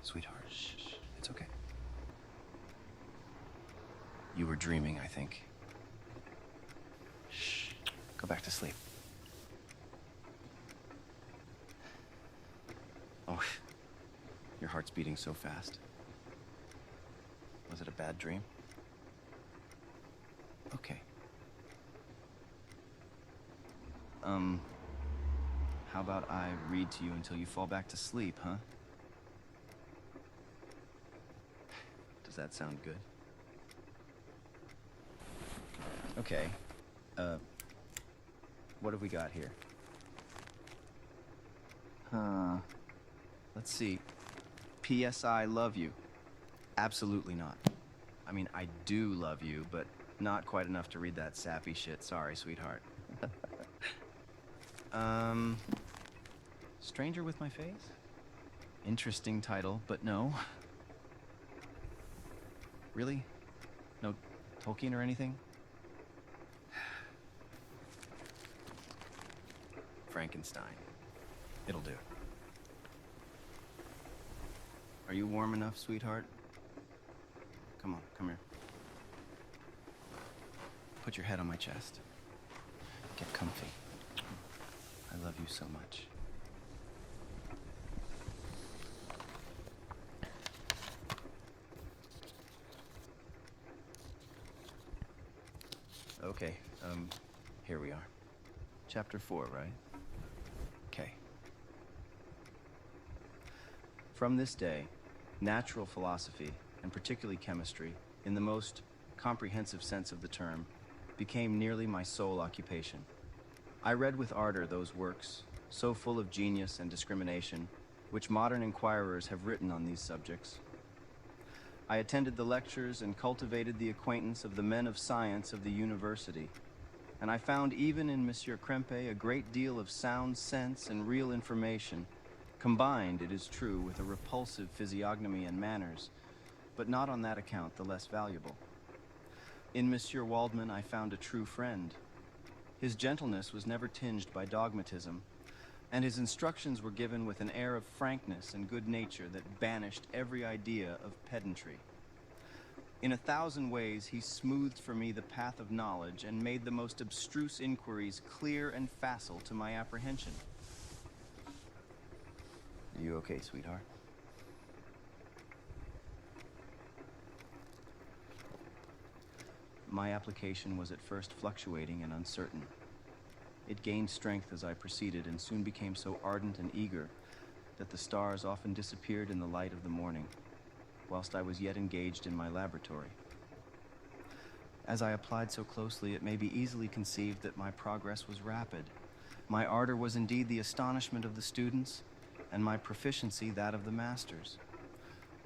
Sweetheart, shh. It's okay. You were dreaming, I think. Shh. Go back to sleep. Oh, your heart's beating so fast. Was it a bad dream? Okay. How about I read to you until you fall back to sleep, huh? Does that sound good? Okay. What have we got here? Let's see. P.S. I love you. Absolutely not. I mean, I do love you, but not quite enough to read that sappy shit. Sorry, sweetheart. Stranger with my face? Interesting title, but no. Really? No Tolkien or anything? Frankenstein. It'll do. Are you warm enough, sweetheart? Come on, come here. Put your head on my chest. Get comfy. I love you so much. Okay, here we are. Chapter 4, right? Okay. From this day, natural philosophy, and particularly chemistry, in the most comprehensive sense of the term, became nearly my sole occupation. I read with ardor those works, so full of genius and discrimination, which modern inquirers have written on these subjects. I attended the lectures and cultivated the acquaintance of the men of science of the university, and I found even in Monsieur Krempe a great deal of sound sense and real information, combined, it is true, with a repulsive physiognomy and manners, but not on that account the less valuable. In Monsieur Waldman I found a true friend. His gentleness was never tinged by dogmatism, and his instructions were given with an air of frankness and good nature that banished every idea of pedantry. In 1,000 ways he smoothed for me the path of knowledge and made the most abstruse inquiries clear and facile to my apprehension. Are you okay, sweetheart? My application was at first fluctuating and uncertain. It gained strength as I proceeded and soon became so ardent and eager that the stars often disappeared in the light of the morning, whilst I was yet engaged in my laboratory. As I applied so closely, it may be easily conceived that my progress was rapid. My ardor was indeed the astonishment of the students, and my proficiency that of the masters.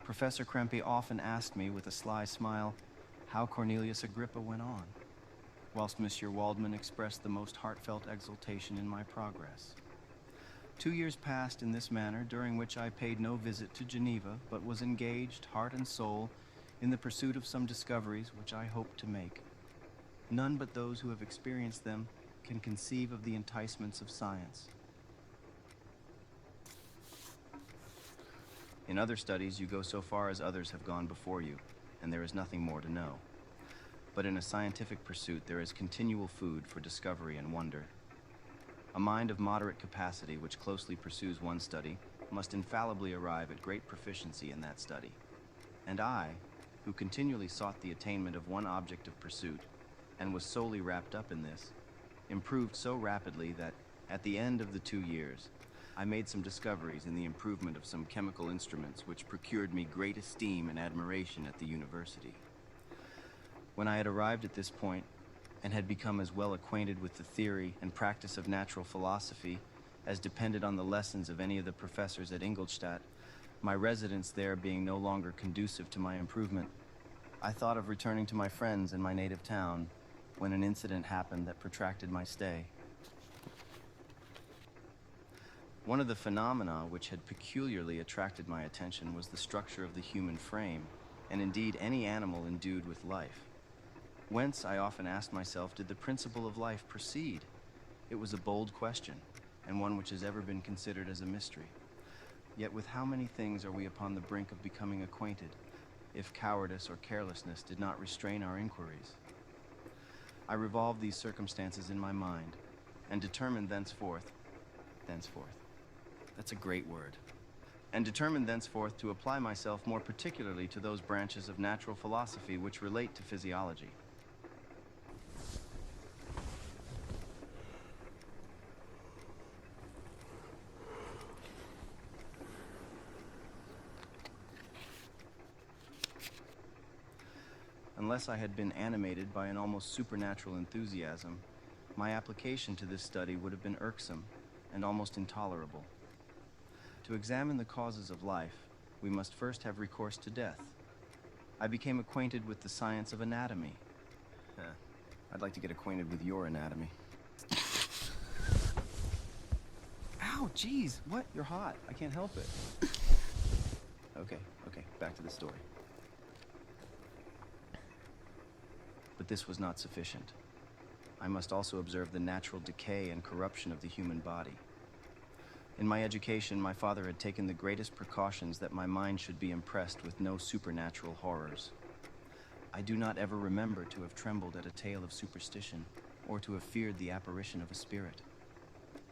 Professor Krempe often asked me with a sly smile how Cornelius Agrippa went on, whilst Monsieur Waldman expressed the most heartfelt exultation in my progress. 2 years passed in this manner, during which I paid no visit to Geneva, but was engaged, heart and soul, in the pursuit of some discoveries which I hoped to make. None but those who have experienced them can conceive of the enticements of science. In other studies, you go so far as others have gone before you, and there is nothing more to know. But in a scientific pursuit, there is continual food for discovery and wonder. A mind of moderate capacity which closely pursues one study must infallibly arrive at great proficiency in that study. And I, who continually sought the attainment of one object of pursuit, and was solely wrapped up in this, improved so rapidly that, at the end of the 2 years, I made some discoveries in the improvement of some chemical instruments which procured me great esteem and admiration at the university. When I had arrived at this point, and had become as well acquainted with the theory and practice of natural philosophy as depended on the lessons of any of the professors at Ingolstadt, my residence there being no longer conducive to my improvement, I thought of returning to my friends in my native town, when an incident happened that protracted my stay. One of the phenomena which had peculiarly attracted my attention was the structure of the human frame, and indeed any animal endued with life. Whence, I often asked myself, did the principle of life proceed? It was a bold question, and one which has ever been considered as a mystery. Yet with how many things are we upon the brink of becoming acquainted, if cowardice or carelessness did not restrain our inquiries? I revolved these circumstances in my mind, and determined thenceforth, that's a great word, and determined thenceforth to apply myself more particularly to those branches of natural philosophy which relate to physiology. Unless I had been animated by an almost supernatural enthusiasm, my application to this study would have been irksome and almost intolerable. To examine the causes of life, we must first have recourse to death. I became acquainted with the science of anatomy. I'd like to get acquainted with your anatomy. Ow, geez, what? You're hot. I can't help it. Okay, back to the story. But this was not sufficient. I must also observe the natural decay and corruption of the human body. In my education, my father had taken the greatest precautions that my mind should be impressed with no supernatural horrors. I do not ever remember to have trembled at a tale of superstition, or to have feared the apparition of a spirit.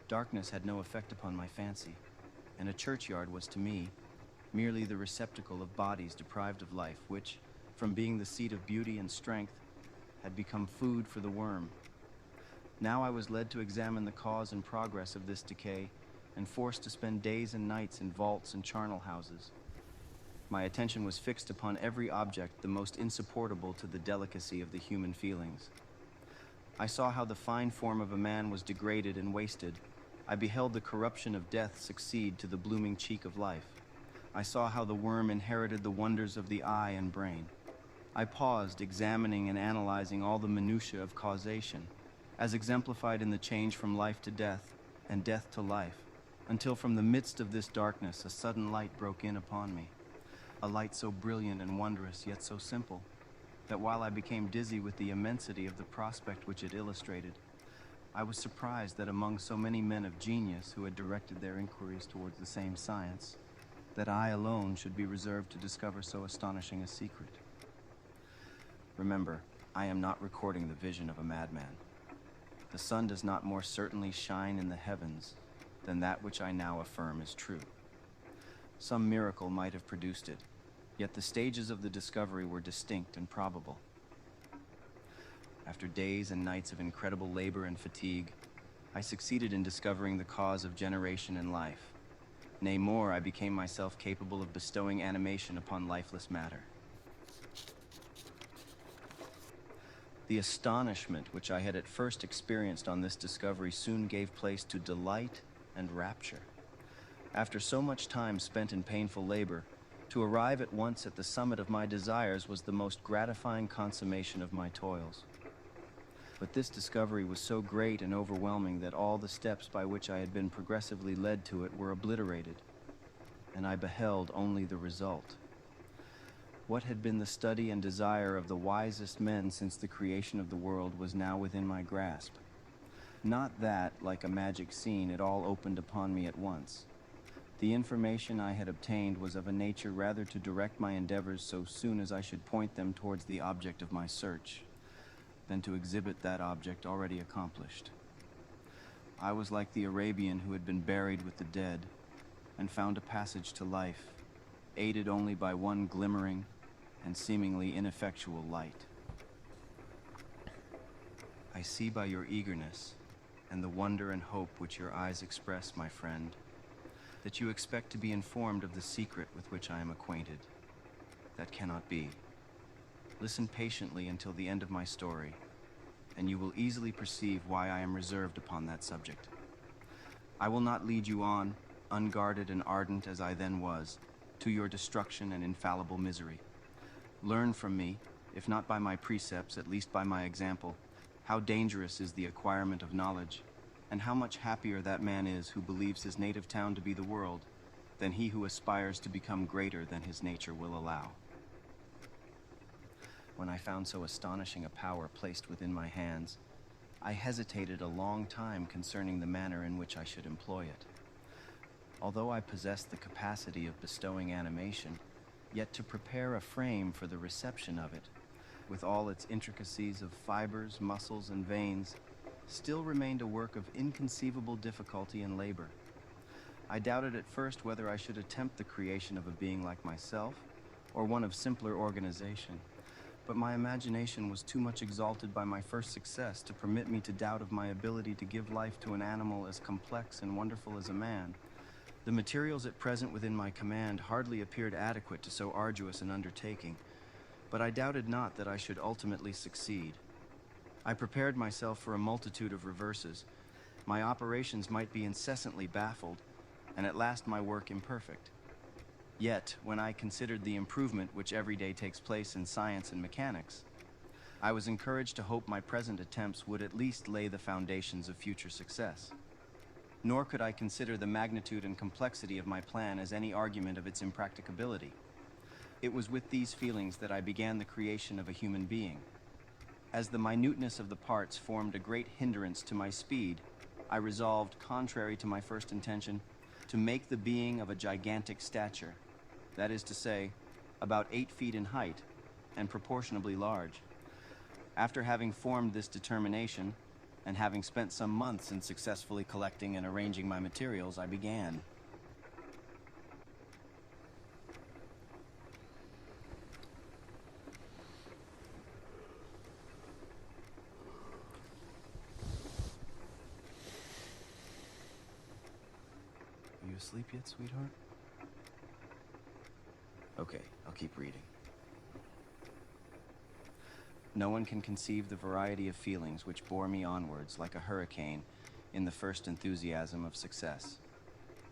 Darkness had no effect upon my fancy, and a churchyard was to me merely the receptacle of bodies deprived of life, which, from being the seat of beauty and strength, had become food for the worm. Now I was led to examine the cause and progress of this decay, and forced to spend days and nights in vaults and charnel houses. My attention was fixed upon every object the most insupportable to the delicacy of the human feelings. I saw how the fine form of a man was degraded and wasted. I beheld the corruption of death succeed to the blooming cheek of life. I saw how the worm inherited the wonders of the eye and brain. I paused, examining and analyzing all the minutiae of causation, as exemplified in the change from life to death, and death to life, until from the midst of this darkness a sudden light broke in upon me, a light so brilliant and wondrous, yet so simple, that while I became dizzy with the immensity of the prospect which it illustrated, I was surprised that among so many men of genius who had directed their inquiries towards the same science, that I alone should be reserved to discover so astonishing a secret. Remember, I am not recording the vision of a madman. The sun does not more certainly shine in the heavens than that which I now affirm is true. Some miracle might have produced it, yet the stages of the discovery were distinct and probable. After days and nights of incredible labor and fatigue, I succeeded in discovering the cause of generation and life. Nay, more, I became myself capable of bestowing animation upon lifeless matter. The astonishment which I had at first experienced on this discovery soon gave place to delight and rapture. After so much time spent in painful labor, to arrive at once at the summit of my desires was the most gratifying consummation of my toils. But this discovery was so great and overwhelming that all the steps by which I had been progressively led to it were obliterated, and I beheld only the result. What had been the study and desire of the wisest men since the creation of the world was now within my grasp. Not that, like a magic scene, it all opened upon me at once. The information I had obtained was of a nature rather to direct my endeavors so soon as I should point them towards the object of my search, than to exhibit that object already accomplished. I was like the Arabian who had been buried with the dead, and found a passage to life, aided only by one glimmering and seemingly ineffectual light. I see by your eagerness, and the wonder and hope which your eyes express, my friend, that you expect to be informed of the secret with which I am acquainted. That cannot be. Listen patiently until the end of my story, and you will easily perceive why I am reserved upon that subject. I will not lead you on, unguarded and ardent as I then was, to your destruction and infallible misery. Learn from me, if not by my precepts, at least by my example, how dangerous is the acquirement of knowledge, and how much happier that man is who believes his native town to be the world, than he who aspires to become greater than his nature will allow. When I found so astonishing a power placed within my hands, I hesitated a long time concerning the manner in which I should employ it. Although I possessed the capacity of bestowing animation, yet to prepare a frame for the reception of it, with all its intricacies of fibers, muscles, and veins, still remained a work of inconceivable difficulty and labor. I doubted at first whether I should attempt the creation of a being like myself, or one of simpler organization. But my imagination was too much exalted by my first success to permit me to doubt of my ability to give life to an animal as complex and wonderful as a man. The materials at present within my command hardly appeared adequate to so arduous an undertaking, but I doubted not that I should ultimately succeed. I prepared myself for a multitude of reverses. My operations might be incessantly baffled, and at last my work imperfect. Yet, when I considered the improvement which every day takes place in science and mechanics, I was encouraged to hope my present attempts would at least lay the foundations of future success. Nor could I consider the magnitude and complexity of my plan as any argument of its impracticability. It was with these feelings that I began the creation of a human being. As the minuteness of the parts formed a great hindrance to my speed, I resolved, contrary to my first intention, to make the being of a gigantic stature, that is to say, about 8 feet in height, and proportionably large. After having formed this determination, and having spent some months in successfully collecting and arranging my materials, I began. Are you asleep yet, sweetheart? Okay, I'll keep reading. No one can conceive the variety of feelings which bore me onwards like a hurricane in the first enthusiasm of success.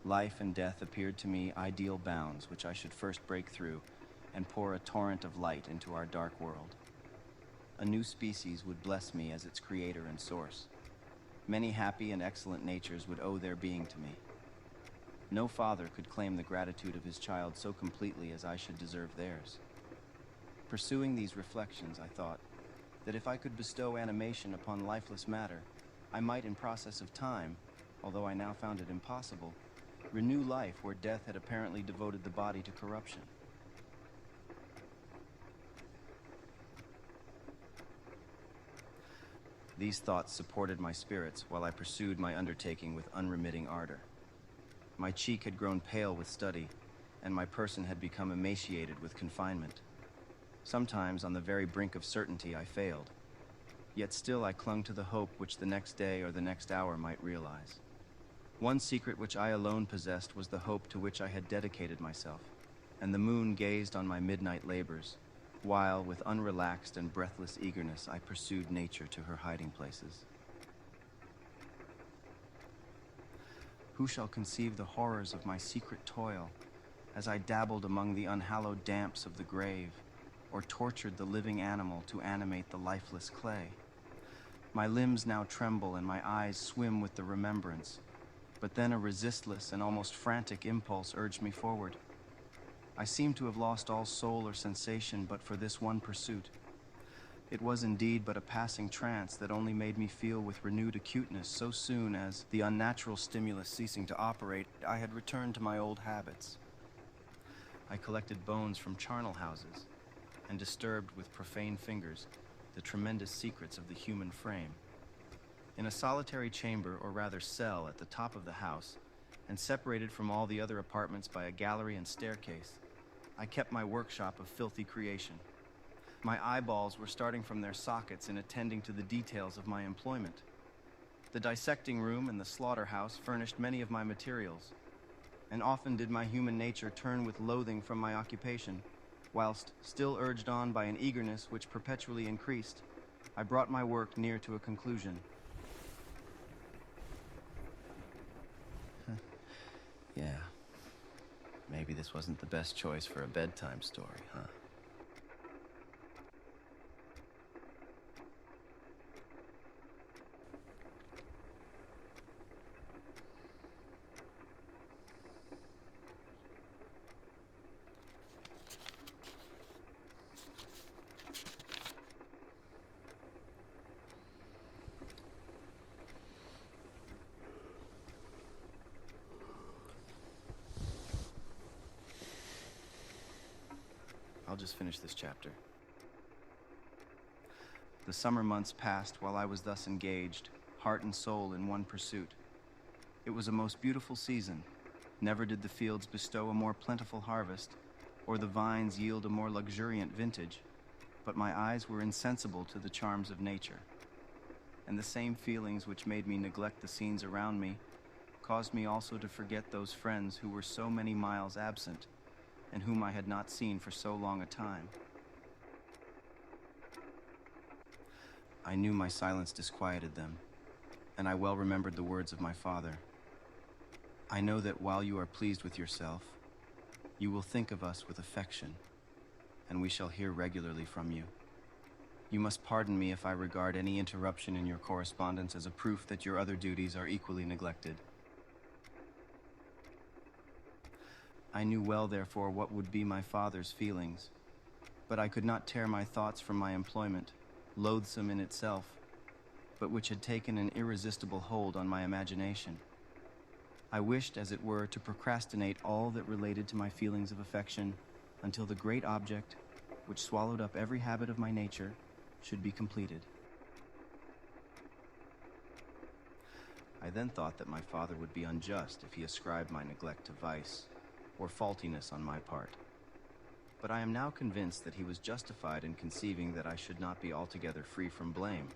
Life and death appeared to me ideal bounds which I should first break through and pour a torrent of light into our dark world. A new species would bless me as its creator and source. Many happy and excellent natures would owe their being to me. No father could claim the gratitude of his child so completely as I should deserve theirs. Pursuing these reflections, I thought that if I could bestow animation upon lifeless matter, I might in process of time, although I now found it impossible, renew life where death had apparently devoted the body to corruption. These thoughts supported my spirits while I pursued my undertaking with unremitting ardor. My cheek had grown pale with study, and my person had become emaciated with confinement. Sometimes, on the very brink of certainty, I failed. Yet still I clung to the hope which the next day or the next hour might realize. One secret which I alone possessed was the hope to which I had dedicated myself, and the moon gazed on my midnight labors, while, with unrelaxed and breathless eagerness, I pursued nature to her hiding places. Who shall conceive the horrors of my secret toil, as I dabbled among the unhallowed damps of the grave, or tortured the living animal to animate the lifeless clay? My limbs now tremble and my eyes swim with the remembrance, but then a resistless and almost frantic impulse urged me forward. I seemed to have lost all soul or sensation but for this one pursuit. It was indeed but a passing trance that only made me feel with renewed acuteness so soon as, the unnatural stimulus ceasing to operate, I had returned to my old habits. I collected bones from charnel houses, and disturbed with profane fingers the tremendous secrets of the human frame. In a solitary chamber, or rather cell, at the top of the house, and separated from all the other apartments by a gallery and staircase, I kept my workshop of filthy creation. My eyeballs were starting from their sockets in attending to the details of my employment. The dissecting room and the slaughterhouse furnished many of my materials, and often did my human nature turn with loathing from my occupation, whilst, still urged on by an eagerness which perpetually increased, I brought my work near to a conclusion. Yeah, maybe this wasn't the best choice for a bedtime story, huh? I'll just finish this chapter. The summer months passed while I was thus engaged, heart and soul in one pursuit. It was a most beautiful season. Never did the fields bestow a more plentiful harvest, or the vines yield a more luxuriant vintage, but my eyes were insensible to the charms of nature. And the same feelings which made me neglect the scenes around me caused me also to forget those friends who were so many miles absent, and whom I had not seen for so long a time. I knew my silence disquieted them, and I well remembered the words of my father. I know that while you are pleased with yourself, you will think of us with affection, and we shall hear regularly from you. You must pardon me if I regard any interruption in your correspondence as a proof that your other duties are equally neglected. I knew well, therefore, what would be my father's feelings, but I could not tear my thoughts from my employment, loathsome in itself, but which had taken an irresistible hold on my imagination. I wished, as it were, to procrastinate all that related to my feelings of affection until the great object, which swallowed up every habit of my nature, should be completed. I then thought that my father would be unjust if he ascribed my neglect to vice, or faultiness on my part. But I am now convinced that he was justified in conceiving that I should not be altogether free from blame.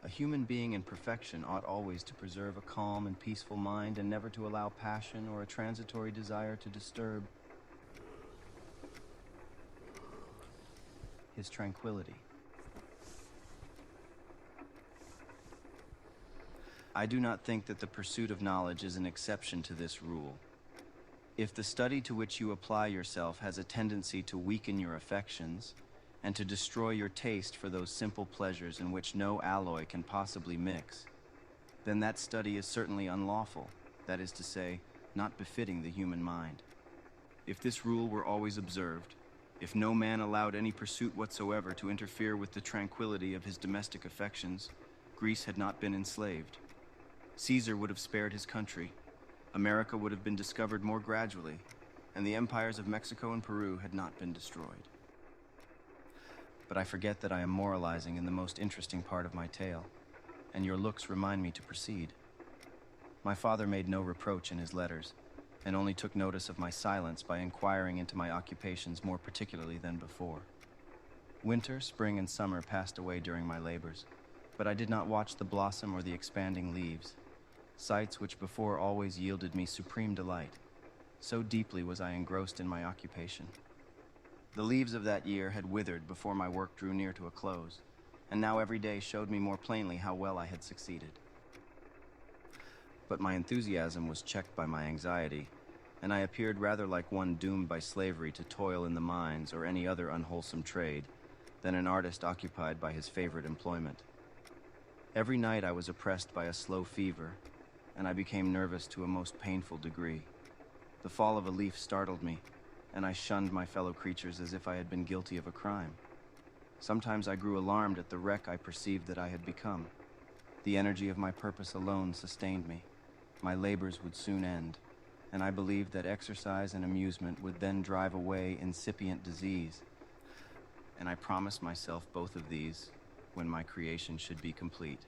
A human being in perfection ought always to preserve a calm and peaceful mind, and never to allow passion or a transitory desire to disturb his tranquility. I do not think that the pursuit of knowledge is an exception to this rule. If the study to which you apply yourself has a tendency to weaken your affections, and to destroy your taste for those simple pleasures in which no alloy can possibly mix, then that study is certainly unlawful, that is to say, not befitting the human mind. If this rule were always observed, if no man allowed any pursuit whatsoever to interfere with the tranquility of his domestic affections, Greece had not been enslaved. Caesar would have spared his country, America would have been discovered more gradually, and the empires of Mexico and Peru had not been destroyed. But I forget that I am moralizing in the most interesting part of my tale, and your looks remind me to proceed. My father made no reproach in his letters, and only took notice of my silence by inquiring into my occupations more particularly than before. Winter, spring, and summer passed away during my labors, but I did not watch the blossom or the expanding leaves, sights which before always yielded me supreme delight. So deeply was I engrossed in my occupation. The leaves of that year had withered before my work drew near to a close, and now every day showed me more plainly how well I had succeeded. But my enthusiasm was checked by my anxiety, and I appeared rather like one doomed by slavery to toil in the mines or any other unwholesome trade, than an artist occupied by his favorite employment. Every night I was oppressed by a slow fever, and I became nervous to a most painful degree. The fall of a leaf startled me, and I shunned my fellow creatures as if I had been guilty of a crime. Sometimes I grew alarmed at the wreck I perceived that I had become. The energy of my purpose alone sustained me. My labors would soon end, and I believed that exercise and amusement would then drive away incipient disease. And I promised myself both of these when my creation should be complete.